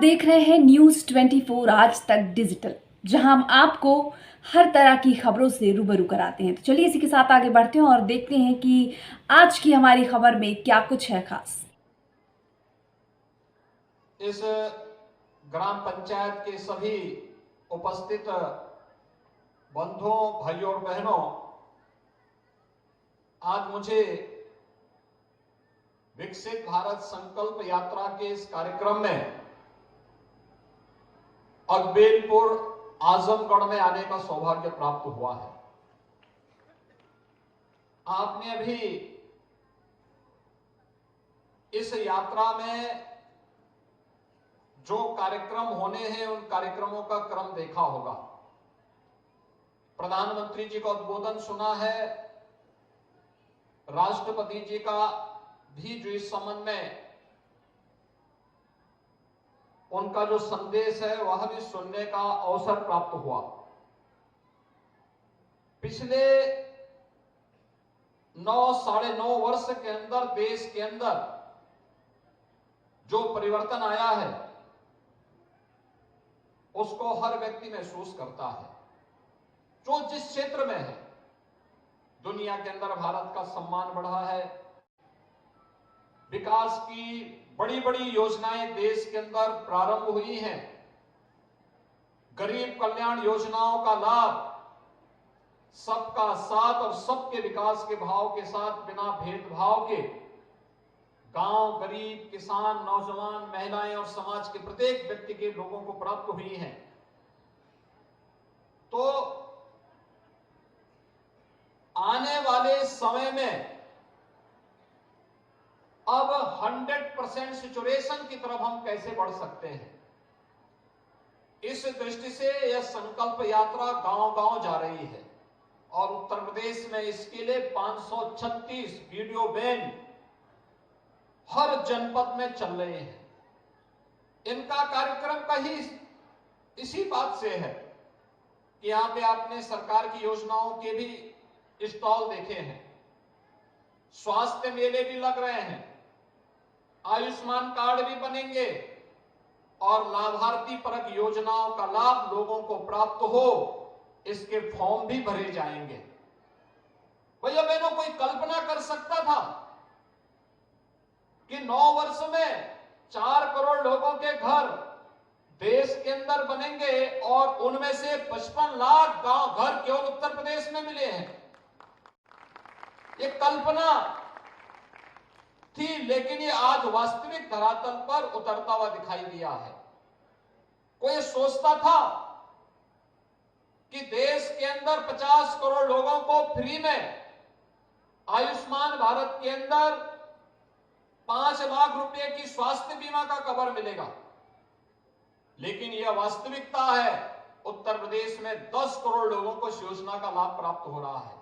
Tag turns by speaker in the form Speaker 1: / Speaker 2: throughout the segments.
Speaker 1: देख रहे हैं न्यूज़ 24 आज तक डिजिटल, जहां हम आपको हर तरह की खबरों से रूबरू कराते हैं। तो चलिए इसी के साथ आगे बढ़ते हैं और देखते हैं कि आज की हमारी खबर में क्या कुछ है खास।
Speaker 2: इस ग्राम पंचायत के सभी उपस्थित बंधुओं, भाइयों और बहनों, आज मुझे विकसित भारत संकल्प यात्रा के इस कार्यक्रम में अकबेलपुर आजमगढ़ में आने का सौभाग्य प्राप्त हुआ है। आपने अभी इस यात्रा में जो कार्यक्रम होने हैं उन कार्यक्रमों का क्रम देखा होगा। प्रधानमंत्री जी का उद्बोधन सुना है, राष्ट्रपति जी का भी जो इस संबंध में उनका जो संदेश है वह भी सुनने का अवसर प्राप्त हुआ। पिछले 9-9.5 वर्ष के अंदर देश के अंदर जो परिवर्तन आया है उसको हर व्यक्ति महसूस करता है। जो जिस क्षेत्र में है, दुनिया के अंदर भारत का सम्मान बढ़ा है, विकास की बड़ी बड़ी योजनाएं देश के अंदर प्रारंभ हुई हैं, गरीब कल्याण योजनाओं का लाभ सबका साथ और सबके विकास के भाव के साथ बिना भेदभाव के गांव, गरीब, किसान, नौजवान, महिलाएं और समाज के प्रत्येक व्यक्ति के लोगों को प्राप्त हुई हैं। तो आने वाले समय में अब 100% सिचुएशन की तरफ हम कैसे बढ़ सकते हैं, इस दृष्टि से यह संकल्प यात्रा गांव-गांव जा रही है और उत्तर प्रदेश में इसके लिए 536 वीडियो वैन हर जनपद में चल रहे हैं। इनका कार्यक्रम कहीं इसी बात से है कि यहां पे आपने सरकार की योजनाओं के भी स्टॉल देखे हैं, स्वास्थ्य मेले भी लग रहे हैं, आयुष्मान कार्ड भी बनेंगे और लाभार्थी परक योजनाओं का लाभ लोगों को प्राप्त हो इसके फॉर्म भी भरे जाएंगे। भैया बहनों, कोई कल्पना कर सकता था कि 9 वर्ष में 4 करोड़ लोगों के घर देश के अंदर बनेंगे और उनमें से 55 लाख गांव घर केवल उत्तर प्रदेश में मिले हैं? ये कल्पना थी, लेकिन ये आज वास्तविक धरातल पर उतरता हुआ दिखाई दिया है। कोई सोचता था कि देश के अंदर 50 करोड़ लोगों को फ्री में आयुष्मान भारत के अंदर 5 लाख रुपए की स्वास्थ्य बीमा का कवर मिलेगा, लेकिन यह वास्तविकता है, उत्तर प्रदेश में 10 करोड़ लोगों को इस योजना का लाभ प्राप्त हो रहा है।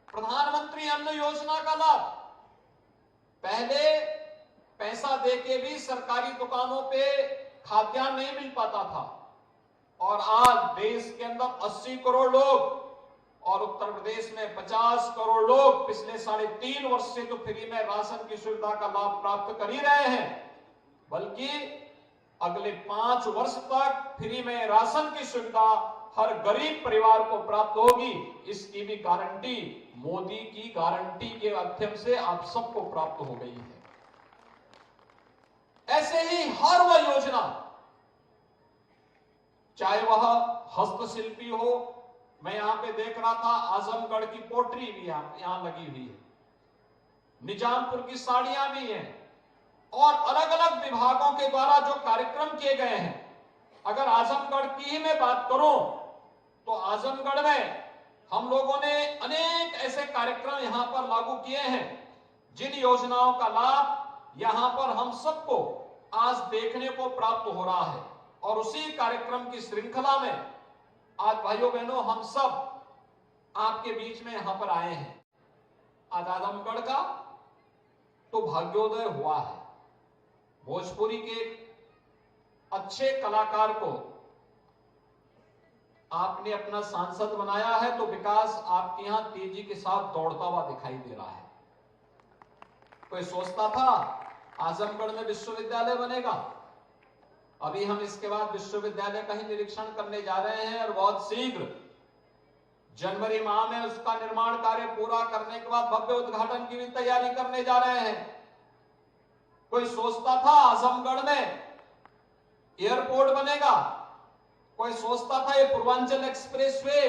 Speaker 2: प्रधानमंत्री अन्न योजना का लाभ पहले पैसा देके भी सरकारी दुकानों पे खाद्यान्न नहीं मिल पाता था और आज देश के अंदर 80 करोड़ लोग और उत्तर प्रदेश में 50 करोड़ लोग पिछले 3.5 वर्ष से तो फ्री में राशन की सुविधा का लाभ प्राप्त कर ही रहे हैं, बल्कि अगले 5 वर्ष तक फ्री में राशन की सुविधा हर गरीब परिवार को प्राप्त होगी। इसकी भी गारंटी मोदी की गारंटी के माध्यम से आप सबको प्राप्त हो गई है। ऐसे ही हर वह योजना, चाहे वह हस्तशिल्पी हो, मैं यहां पे देख रहा था आजमगढ़ की पोट्री भी यहां लगी हुई है, निजामपुर की साड़ियां भी हैं और अलग अलग विभागों के द्वारा जो कार्यक्रम किए गए हैं। अगर आजमगढ़ की ही मैं बात करूं तो आजमगढ़ में हम लोगों ने अनेक ऐसे कार्यक्रम यहां पर लागू किए हैं जिन योजनाओं का लाभ यहां पर हम सबको आज देखने को प्राप्त हो रहा है और उसी कार्यक्रम की श्रृंखला में आज भाइयों बहनों हम सब आपके बीच में यहां पर आए हैं। आज आजमगढ़ का तो भाग्योदय हुआ है। भोजपुरी के अच्छे कलाकार को आपने अपना सांसद बनाया है तो विकास आपके यहां तेजी के साथ दौड़ता हुआ दिखाई दे रहा है। कोई सोचता था आजमगढ़ में विश्वविद्यालय बनेगा? अभी हम इसके बाद विश्वविद्यालय का ही निरीक्षण करने जा रहे हैं और बहुत शीघ्र जनवरी माह में उसका निर्माण कार्य पूरा करने के बाद भव्य उद्घाटन की भी तैयारी करने जा रहे हैं। कोई सोचता था आजमगढ़ में एयरपोर्ट बनेगा, कोई सोचता था ये पूर्वांचल एक्सप्रेसवे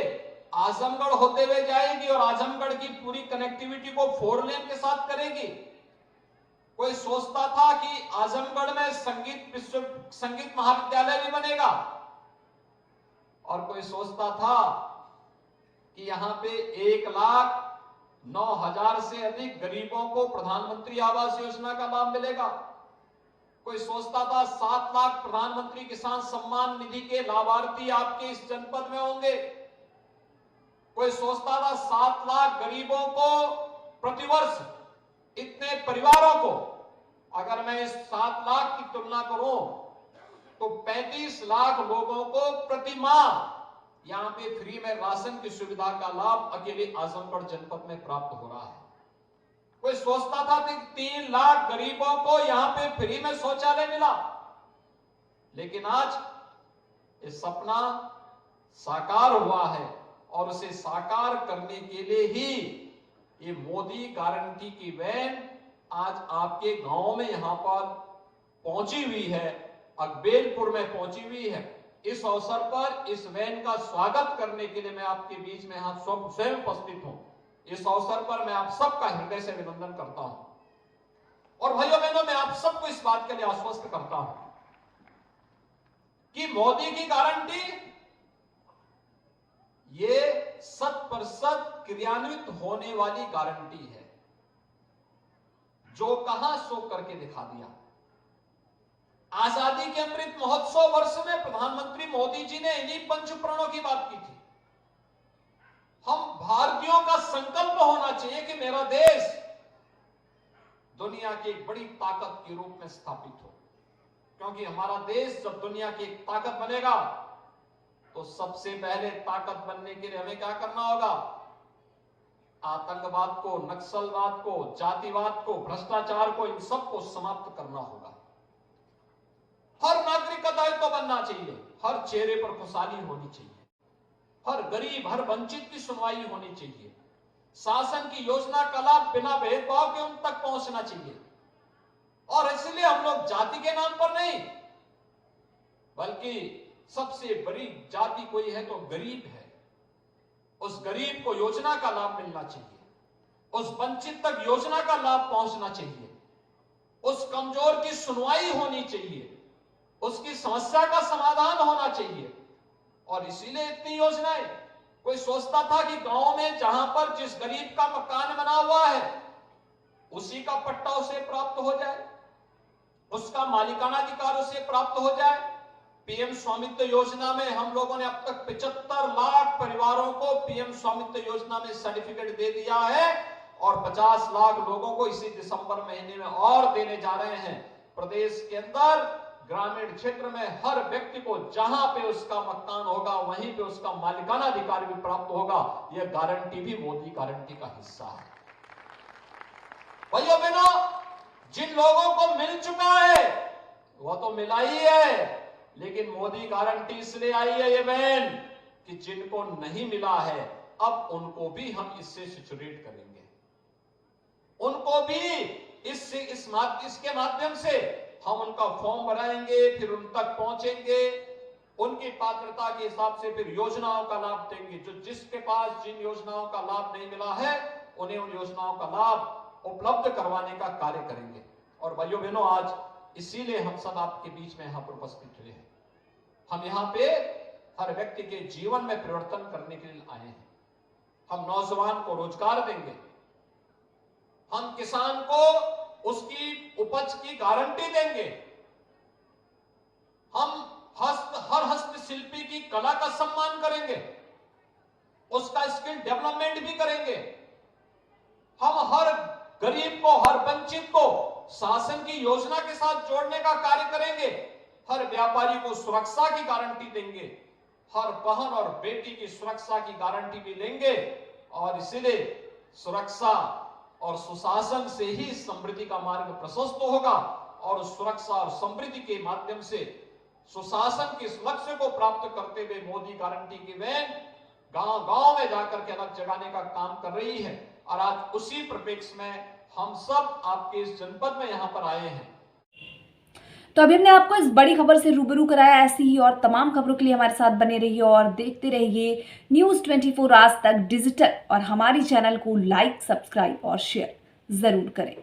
Speaker 2: आजमगढ़ होते हुए जाएगी और आजमगढ़ की पूरी कनेक्टिविटी को 4 लेन के साथ करेगी। कोई सोचता था कि आजमगढ़ में संगीत महाविद्यालय भी बनेगा और कोई सोचता था कि यहां पे 1,09,000 से अधिक गरीबों को प्रधानमंत्री आवास योजना का लाभ मिलेगा। कोई सोचता था 7 लाख प्रधानमंत्री किसान सम्मान निधि के लाभार्थी आपके इस जनपद में होंगे। कोई सोचता था 7 लाख गरीबों को प्रतिवर्ष, इतने परिवारों को, अगर मैं इस 7 लाख की तुलना करूं तो 35 लाख लोगों को प्रति माह यहां पे फ्री में राशन की सुविधा का लाभ अकेले आजमगढ़ जनपद में प्राप्त हो रहा है। कोई सोचता था कि 3 लाख गरीबों को यहां पे फ्री में शौचालय मिला, लेकिन आज ये सपना साकार हुआ है और उसे साकार करने के लिए ही ये मोदी गारंटी की वैन आज आपके गांव में यहां पर पहुंची हुई है, अकबेलपुर में पहुंची हुई है। इस अवसर पर इस वैन का स्वागत करने के लिए मैं आपके बीच में यहां स्वयं उपस्थित हूं। इस अवसर पर मैं आप सबका हृदय से अभिनंदन करता हूं और भाइयों बहनों, मैं आप सबको इस बात के लिए आश्वस्त करता हूं कि मोदी की गारंटी ये 100% क्रियान्वित होने वाली गारंटी है। जो कहा सो करके दिखा दिया। आजादी के अमृत महोत्सव वर्ष में प्रधानमंत्री मोदी जी ने इन्हीं पंचप्रणों की बात की थी। हम भारतीयों का संकल्प होना चाहिए कि मेरा देश दुनिया की एक बड़ी ताकत के रूप में स्थापित हो, क्योंकि हमारा देश जब दुनिया की एक ताकत बनेगा तो सबसे पहले ताकत बनने के लिए हमें क्या करना होगा? आतंकवाद को, नक्सलवाद को, जातिवाद को, भ्रष्टाचार को, इन सबको समाप्त करना होगा। हर नागरिक का दायित्व बनना चाहिए, हर चेहरे पर खुशहाली होनी चाहिए, हर गरीब, हर वंचित की सुनवाई होनी चाहिए, शासन की योजना का लाभ बिना भेदभाव के उन तक पहुंचना चाहिए। और इसलिए हम लोग जाति के नाम पर नहीं, बल्कि सबसे बड़ी जाति कोई है तो गरीब है। उस गरीब को योजना का लाभ मिलना चाहिए, उस वंचित तक योजना का लाभ पहुंचना चाहिए, उस कमजोर की सुनवाई होनी चाहिए, उसकी समस्या का समाधान होना चाहिए। और इसीलिए इतनी योजनाएं। कोई सोचता था कि गांव में जहां पर जिस गरीब का मकान बना हुआ है उसी का पट्टा उसे प्राप्त हो जाए, उसका मालिकाना अधिकार उसे प्राप्त हो जाए। पीएम स्वामित्व योजना में हम लोगों ने अब तक 75 लाख परिवारों को पीएम स्वामित्व योजना में सर्टिफिकेट दे दिया है और 50 लाख लोगों को इसी दिसंबर महीने में और देने जा रहे हैं। प्रदेश के अंदर ग्रामीण क्षेत्र में हर व्यक्ति को जहां पे उसका मकान होगा वहीं पे उसका मालिकाना अधिकार भी प्राप्त होगा। यह गारंटी भी मोदी गारंटी का हिस्सा है। भाइयों बहनों, जिन लोगों को मिल चुका है वह तो मिला ही है, लेकिन मोदी गारंटी इसलिए आई है ये बहन कि जिनको नहीं मिला है अब उनको भी हम इससे सिचुएट करेंगे, उनको भी इसके माध्यम से हम उनका फॉर्म भराएंगे, फिर उन तक पहुंचेंगे, उनकी पात्रता के हिसाब से फिर योजनाओं का लाभ देंगे। जो जिसके पास जिन योजनाओं का लाभ नहीं मिला है उन्हें उन योजनाओं का लाभ उपलब्ध करवाने का कार्य करेंगे। और भाइयों बहनों, आज इसीलिए हम सब आपके बीच में यहां पर उपस्थित हुए हैं। हम यहां पे हर व्यक्ति के जीवन में परिवर्तन करने के लिए आए हैं। हम नौजवान को रोजगार देंगे, हम किसान को उसकी उपज की गारंटी देंगे, हम हर हस्तशिल्पी की कला का सम्मान करेंगे, उसका स्किल डेवलपमेंट भी करेंगे। हम हर गरीब को, हर वंचित को शासन की योजना के साथ जोड़ने का कार्य करेंगे, हर व्यापारी को सुरक्षा की गारंटी देंगे, हर बहन और बेटी की सुरक्षा की गारंटी भी लेंगे। और इसलिए सुरक्षा और सुशासन से ही समृद्धि का मार्ग प्रशस्त होगा और सुरक्षा और समृद्धि के माध्यम से सुशासन के इस लक्ष्य को प्राप्त करते हुए मोदी गारंटी की वैन गांव-गांव में जाकर के अलग जगाने का काम कर रही है। और आज उसी परिप्रेक्ष्य में हम सब आपके इस जनपद में यहाँ पर आए हैं।
Speaker 1: तो अभी हमने आपको इस बड़ी खबर से रूबरू कराया। ऐसी ही और तमाम खबरों के लिए हमारे साथ बने रहिए और देखते रहिए न्यूज़ 24 आज तक डिजिटल, और हमारी चैनल को लाइक, सब्सक्राइब और शेयर ज़रूर करें।